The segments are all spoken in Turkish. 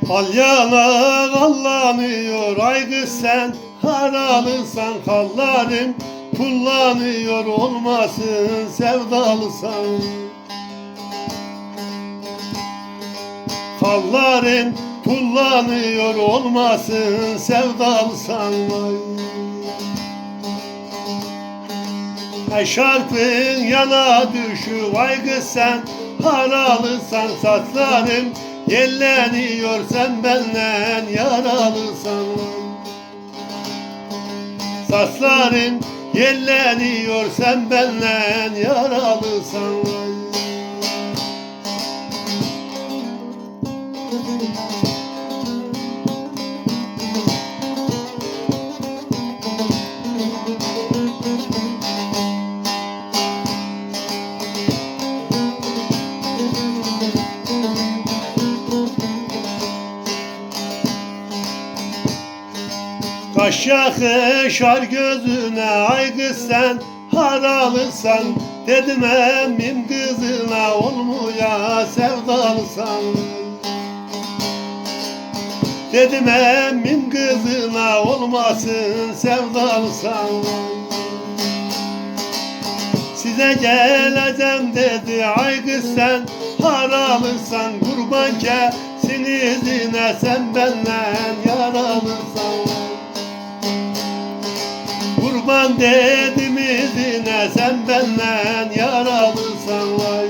Al yana kallanıyor ay kız sen haralısan, halların kullanıyor olmasın sevdalısan. Halların kullanıyor olmasın sevdalısan. Ay şarkın yana düşü ay kız sen haralısan, saçların yelleniyor sen benden yaralısan. Saçların yelleniyor sen benden yaralısan. Kaş yakışar gözüne ay kız sen haralısan, dedim emmim kızına olmuya sevdalısan. Dedim emmim kızına olmasın sevdalısan. Size geleceğim dedi ay kız sen haralısan, kurban kesin izine sen benden yaralısan. Kurban dedim izine sen benden yaralısan vay.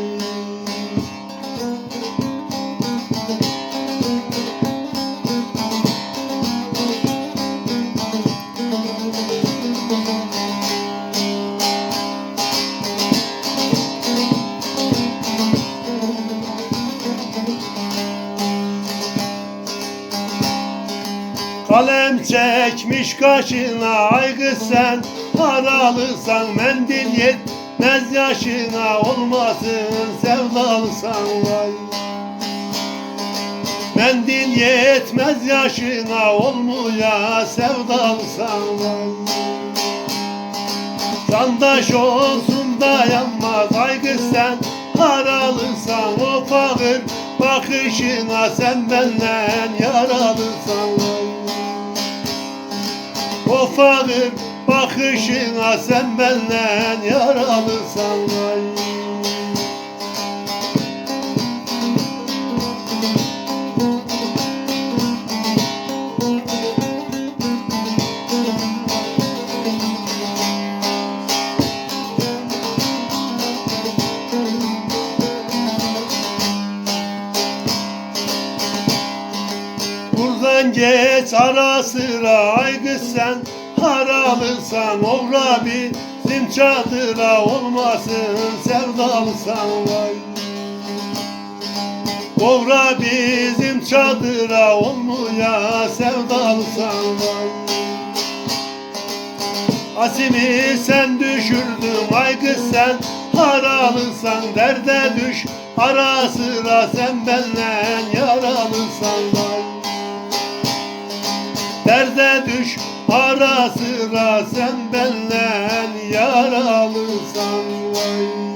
Kalem çekmiş kaşına ay kız sen haralısan, mendil yetmez yaşına olmasın sevdalısan vay. Mendil yetmez yaşına olmuya sevdalısan vay. Candaş olsun dayanmaz ay kız sen haralısan, o fakir bakışına sen benden yaralısan vay. O fakir bakışına sen benden yaralısan vay. Buradan geç ara sıra ay kız sen haralısan, uğra bizim çadıra olmasın sevdalısan vay. Uğra bizim çadıra olmuya sevdalısan vay. Asimi sen düşürdün ay kız sen haralısan, derde düş ara sıra sen benden yaralısan vay. Derde düş ara sıra sen benden yaralısan vay.